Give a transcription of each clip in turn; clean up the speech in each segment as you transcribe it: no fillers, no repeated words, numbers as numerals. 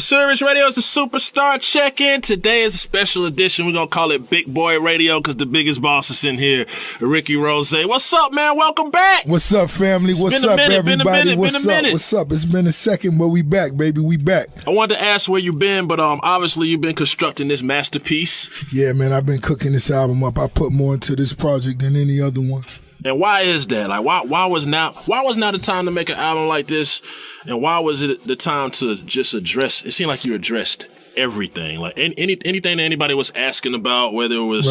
Service Radio is the Superstar Check-In. Today is a special edition. We're going to call it Big Boy Radio because the biggest boss is in here, Ricky Rose. What's up, man? Welcome back. What's up, family? What's up, everybody? What's up? It's been a second, but we back, baby. We back. I wanted to ask where you been, but obviously you've been constructing this masterpiece. Yeah, man, I've been cooking this album up. I put more into this project than any other one. And why is that? Like, why was now the time to make an album like this? And why was it the time to just address? It seemed like you addressed everything, like anything that anybody was asking about, whether it was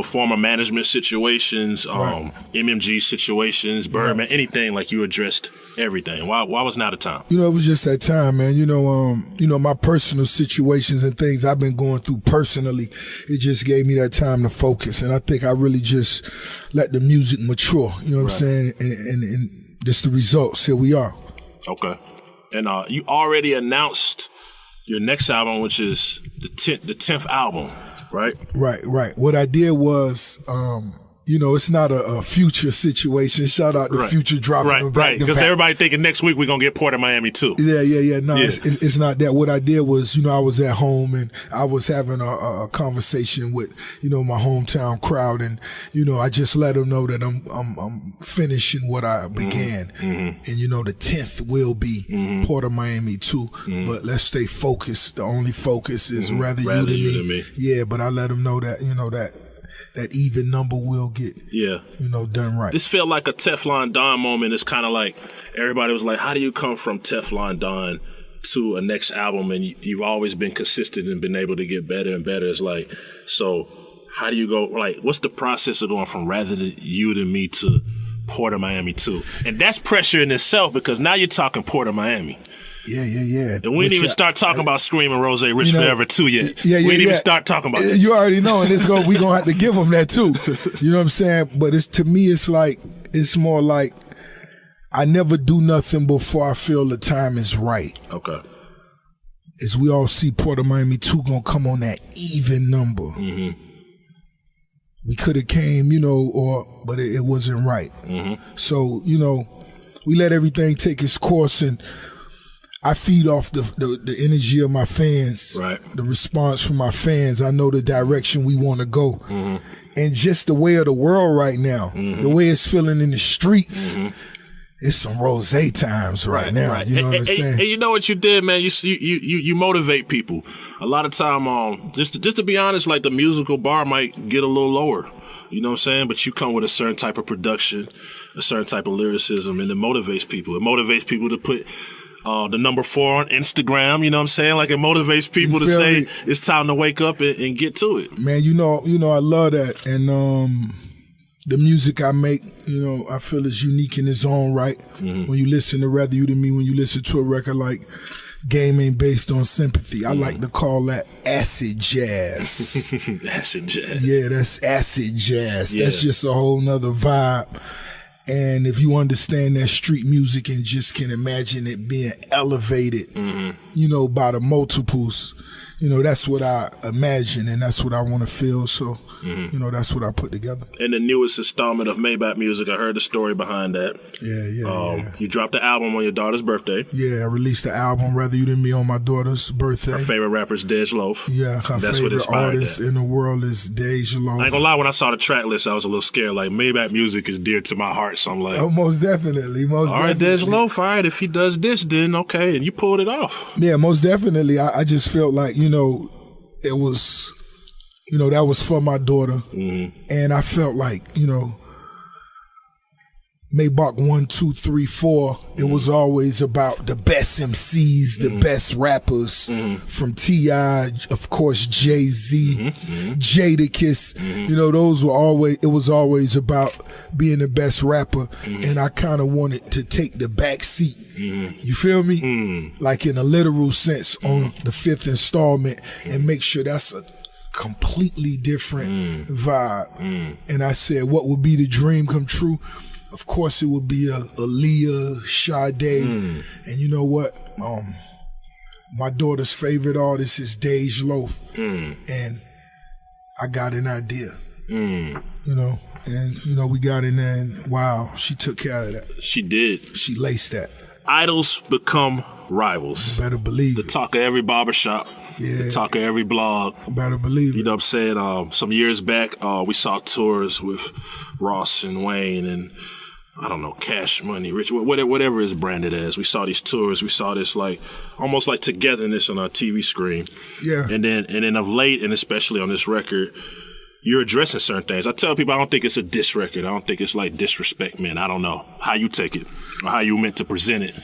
former management situations, MMG situations, Birdman, anything. Like you addressed everything. Why was now the time? It was just that time, man. My personal situations and things I've been going through personally, it just gave me that time to focus, and I think I really just let the music mature. You know what I'm saying? And just the results. Here we are. Okay. And you already announced your next album, which is the 10th album, right? Right. What I did was, it's not a Future situation. Shout out to Future dropping right. Because everybody thinking next week we're gonna get Port of Miami too. Yeah. No, it's not that. What I did was, I was at home and I was having a conversation with, my hometown crowd, and I just let them know that I'm finishing what I began, and the 10th will be Port of Miami too. But let's stay focused. The only focus is rather you than me. Yeah, but I let them know that that even number will get, done right. This felt like a Teflon Don moment. It's kind of like everybody was like, how do you come from Teflon Don to a next album? And you've always been consistent and been able to get better and better. It's like, so how do you go, like, what's the process of going from rather than you than me to Port of Miami 2? And that's pressure in itself because now you're talking Port of Miami. Yeah. And we didn't even start talking about Screaming Rose Rich Forever 2 yet. We didn't even start talking about that. You already know, and we're going to have to give them that too. You know what I'm saying? But to me, it's more like I never do nothing before I feel the time is right. Okay. As we all see, Port of Miami 2 going to come on that even number. Mm-hmm. We could have came, but it wasn't right. Mm-hmm. So, we let everything take its course, and I feed off the energy of my fans, the response from my fans. I know the direction we want to go. And just the way of the world right now, the way it's feeling in the streets, it's some rose times right now. You know what I'm saying? And you know what you did, man? You motivate people. A lot of time, just to be honest, like the musical bar might get a little lower. You know what I'm saying? But you come with a certain type of production, a certain type of lyricism, and it motivates people. It motivates people to put the number 4 on Instagram, you know what I'm saying? Like it motivates people to say it's time to wake up and get to it. Man, I love that. And the music I make, I feel is unique in its own right. When you listen to Rather You Than Me, when you listen to a record like Game Ain't Based on Sympathy, I like to call that acid jazz. Acid jazz. Yeah, that's acid jazz. Yeah. That's just a whole nother vibe. And if you understand that street music and just can imagine it being elevated, by the multiples, that's what I imagine and that's what I want to feel. So, that's what I put together. And the newest installment of Maybach Music, I heard the story behind that. Yeah. You dropped the album on your daughter's birthday. Yeah, I released the album Rather You Than Me on my daughter's birthday. Her favorite rapper is Dej Loaf. Yeah, her favorite artist in the world is Dej Loaf. I ain't gonna lie, when I saw the track list, I was a little scared. Like, Maybach Music is dear to my heart, so I'm like... Oh, most definitely. All right, Dej Loaf, all right, if he does this, then okay, and you pulled it off. Yeah, most definitely. I just felt like, it was, that was for my daughter. And I felt like, Maybach 1, 2, 3, 4, it was always about the best MCs, the best rappers, from T.I., of course, Jay-Z, Jadakiss. It was always about being the best rapper, and I kind of wanted to take the back seat. You feel me? Like in a literal sense on the 5th installment, and make sure that's a completely different vibe. And I said, what would be the dream come true? Of course, it would be a Aaliyah, Sade, and you know what? My daughter's favorite artist is Dej Loaf, and I got an idea, and we got in there, and wow, she took care of that. She did. She laced that. Idols become rivals. Better believe the talk of every barbershop. The talk of every blog. Better believe it. You know what I'm saying? Some years back, we saw tours with Ross and Wayne and, I don't know, Cash Money, Rich, whatever it's branded as. We saw these tours. We saw this like almost like togetherness on our TV screen. Yeah. And then of late, and especially on this record, you're addressing certain things. I tell people I don't think it's a diss record. I don't think it's like disrespect, man. I don't know how you take it or how you meant to present it.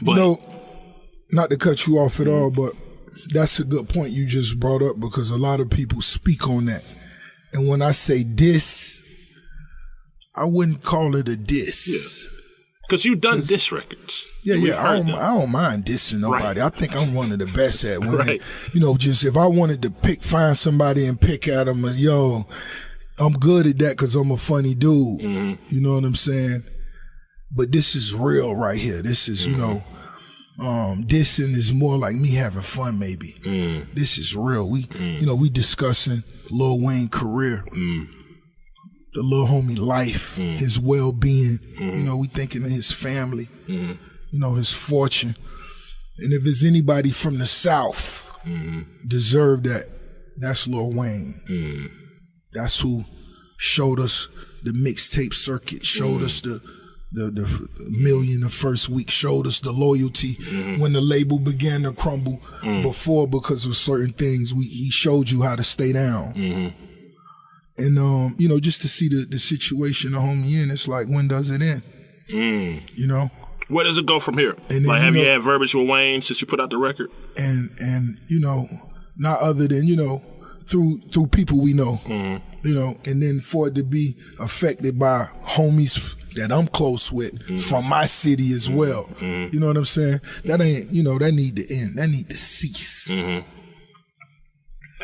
But no, not to cut you off at all, but that's a good point you just brought up because a lot of people speak on that. And when I say diss, I wouldn't call it a diss. Yeah. Because you've done diss records. Yeah. I don't mind dissing nobody. Right. I think I'm one of the best at when right. Just if I wanted to find somebody and pick at them, I'm good at that because I'm a funny dude. Mm-hmm. You know what I'm saying? But this is real right here. This is, dissing is more like me having fun maybe. Mm. This is real. We discussing Lil Wayne career. Mm. The little homie life, his well-being, we thinking of his family, his fortune. And if there's anybody from the South deserve that, that's Lil Wayne. That's who showed us the mixtape circuit, showed us the million the first week, showed us the loyalty when the label began to crumble before because of certain things. He showed you how to stay down. And, just to see the situation the homie in, it's like, when does it end? Where does it go from here? And then, have you had verbiage with Wayne since you put out the record? And not other than, through people we know, and then for it to be affected by homies that I'm close with from my city as well. You know what I'm saying? That ain't, that need to end. That need to cease.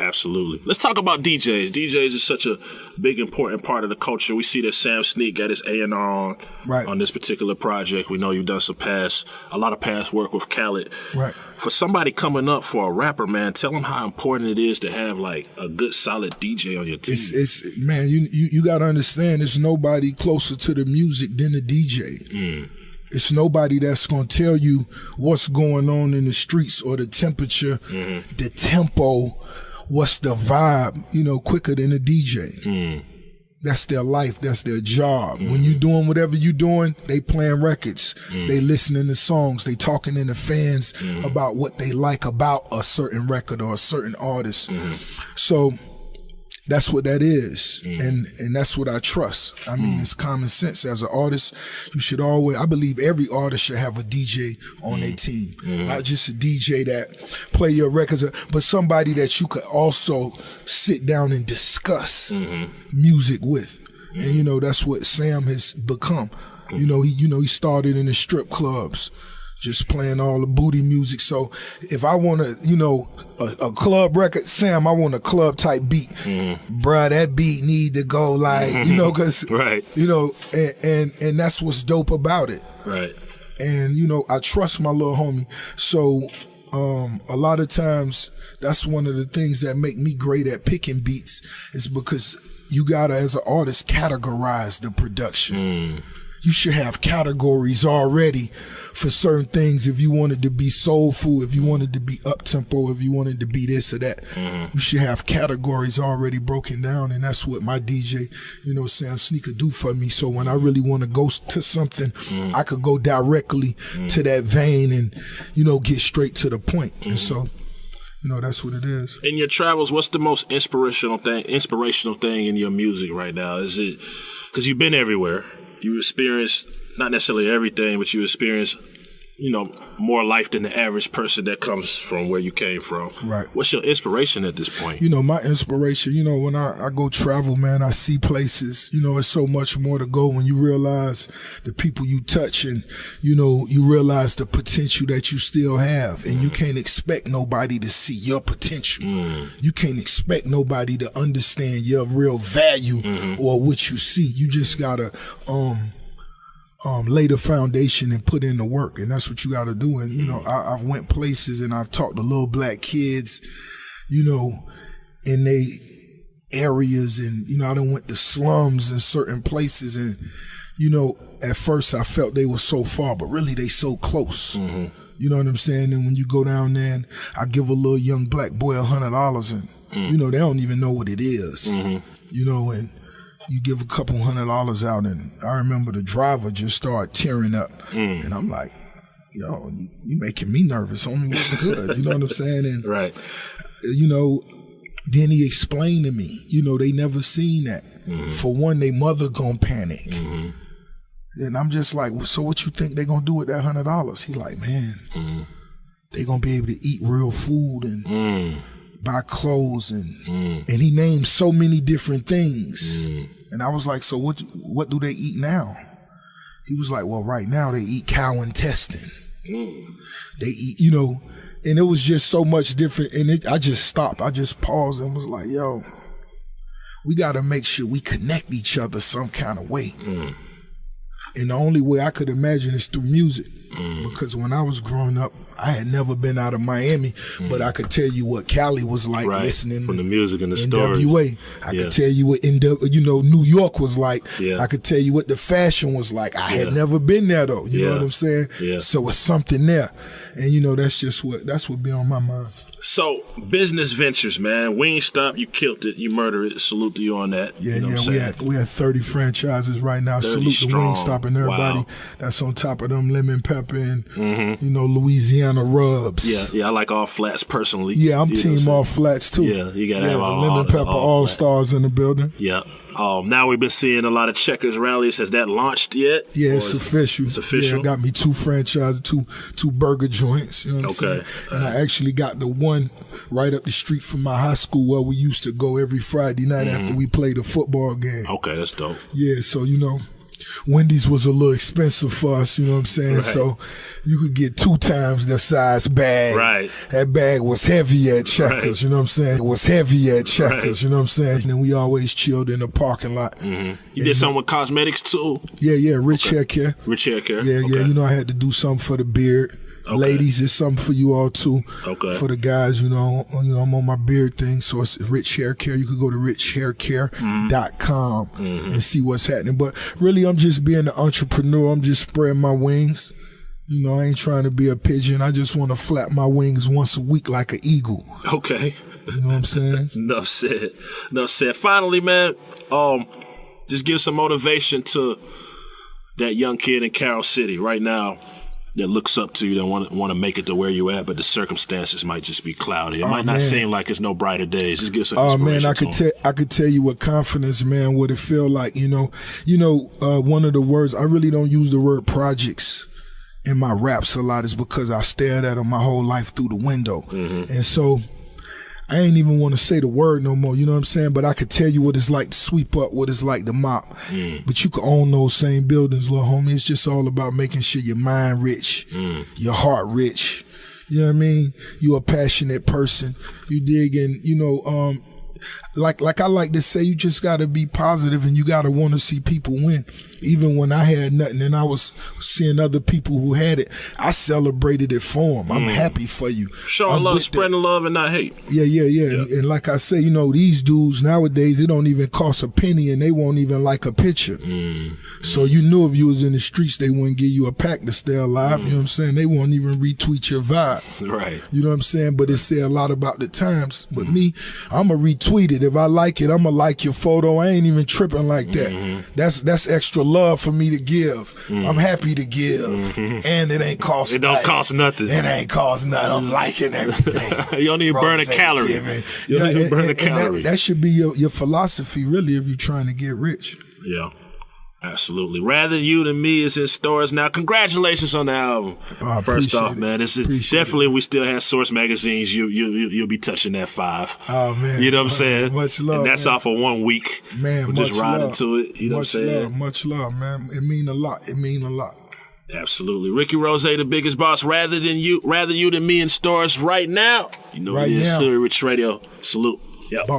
Absolutely. Let's talk about DJs. DJs is such a big, important part of the culture. We see that Sam Sneak got his A&R on this particular project. We know you've done a lot of past work with Khaled. Right. For somebody coming up for a rapper, man, tell them how important it is to have like a good, solid DJ on your team. Man, you got to understand, there's nobody closer to the music than the DJ. It's nobody that's going to tell you what's going on in the streets or the temperature, the tempo, what's the vibe, quicker than a DJ. That's their life. That's their job. When you doing whatever you doing, they playing records. They listening to songs. They talking to the fans about what they like about a certain record or a certain artist. So that's what that is. And that's what I trust. I mean, it's common sense. As an artist, you should I believe every artist should have a DJ on their team. Not just a DJ that play your records, but somebody that you could also sit down and discuss music with. And that's what Sam has become. He started in the strip clubs, just playing all the booty music. So if I want a club record, Sam, I want a club type beat. Bruh, that beat need to go like, cause, right. And that's what's dope about it. Right. And, I trust my little homie. So, a lot of times that's one of the things that make me great at picking beats is because you gotta, as an artist, categorize the production. You should have categories already for certain things. If you wanted to be soulful, if you wanted to be up-tempo, if you wanted to be this or that, you should have categories already broken down. And that's what my DJ, Sam Sneaker do for me. So when I really want to go to something, I could go directly to that vein and, get straight to the point. And so, that's what it is. In your travels, what's the most inspirational thing in your music right now? Is it, because you've been everywhere, you experience not necessarily everything, but you experience, more life than the average person that comes from where you came from. Right. What's your inspiration at this point? My inspiration, when I go travel, man, I see places, it's so much more to go when you realize the people you touch and, you realize the potential that you still have. And you can't expect nobody to see your potential. You can't expect nobody to understand your real value or what you see. You just gotta, lay the foundation and put in the work, and that's what you got to do. And I've went places and I've talked to little black kids, in they areas, and I done went to slums in certain places, and at first I felt they were so far, but really they so close. You know what I'm saying? And when you go down there and I give a little young black boy $100 and, you know, they don't even know what it is. You know, and you give a couple $100 out and I remember the driver just started tearing up. And I'm like, yo, you making me nervous. Only was good. You know what I'm saying? And, right. You know, then he explained to me, you know, they never seen that. For one, they mother gonna panic. And I'm just like, so what you think they gonna do with that $100? He like, man, they gonna be able to eat real food and buy clothes and he named so many different things. And I was like, so what do they eat now? He was like, well, right now they eat cow intestine. They eat, you know, and it was just so much different. And I just stopped. I just paused and was like, yo, we got to make sure we connect each other some kind of way. And the only way I could imagine is through music. Because when I was growing up, I had never been out of Miami, but I could tell you what Cali was like listening from the music and the NWA. stories. I could tell you what New York was like. I could tell you what the fashion was like. I had never been there though. You know what I'm saying? So it's something there. And you know, that's what be on my mind. So, business ventures, man. Wingstop, you killed it. You murdered it. Salute to you on that. Yeah, you know we had 30 franchises right now. Salute strong. to Wingstop and everybody that's on top of them lemon pepper and, you know, Louisiana rubs. Yeah, I like all flats personally. Yeah, I'm team all flats too. Yeah, you got to have all lemon pepper all-stars in the building. Yeah. Now we've been seeing a lot of Checkers rallies. Has that launched yet? Yeah, it's official. It's official. Yeah, I got me 2 franchises, two burger joints. You know what I'm saying? And I actually got the one right up the street from my high school where we used to go every Friday night after we played a football game. Okay, that's dope. Yeah, so you know, Wendy's was a little expensive for us, you know what I'm saying? Right. So you could get 2 times the size bag. Right. That bag was heavy at Checkers, you know what I'm saying? It was heavy at Checkers, you know what I'm saying? And then we always chilled in the parking lot. You did something with cosmetics too? Yeah, Rich Hair Care. Rich Hair Care. Yeah, you know, I had to do something for the beard. Ladies, it's something for you all too. For the guys, you know, I'm on my beard thing, so it's Rich Hair Care. You could go to richhaircare.com and see what's happening. But really, I'm just being an entrepreneur. I'm just spreading my wings. You know, I ain't trying to be a pigeon. I just want to flap my wings once a week like an eagle. Okay. You know what I'm saying? Enough said. Finally, man, just give some motivation to that young kid in Carroll City right now that looks up to you, that want to make it to where you at, but the circumstances might just be cloudy. It might not seem like it's no brighter days. Just give some inspiration. I could tell you what confidence, man, what it feel like. You know, one of the words, I really don't use the word projects in my raps a lot, is because I stared at them my whole life through the window. And so I ain't even want to say the word no more, you know what I'm saying? But I could tell you what it's like to sweep up, what it's like to mop. But you can own those same buildings, little homie. It's just all about making sure your mind rich, your heart rich. You know what I mean? You a passionate person. You dig, and you know, like I like to say, you just got to be positive and you got to want to see people win. Even when I had nothing and I was seeing other people who had it, I celebrated it for them. I'm happy for you. Showing love, spreading love and not hate. Yeah. And like I say, you know, these dudes nowadays, it don't even cost a penny and they won't even like a picture. So you knew if you was in the streets, they wouldn't give you a pack to stay alive. You know what I'm saying? They won't even retweet your vibe. Right. You know what I'm saying? But it say a lot about the times. But me, I'ma retweet it. If I like it, I'ma like your photo. I ain't even tripping like that. That's extra love for me to give. I'm happy to give. And it ain't cost nothing. It don't cost nothing. It ain't cost nothing. I'm liking everything. You don't even burn a calorie. You don't even burn a calorie. That should be your philosophy, really, if you're trying to get rich. Yeah. Absolutely. Rather You Than Me is in stores now. Congratulations on the album. First off, man, this is definitely, we still have Source magazines. You'll be touching that 5. Oh man, you know what I'm saying? Much love. And that's off for 1 week. Man, we're just riding to it. You know what I'm saying? Much love, man. It mean a lot. Absolutely. Ricky Rose, the biggest boss. Rather You Than Me in stores right now. You know what it is. Rich Radio. Salute. Yep.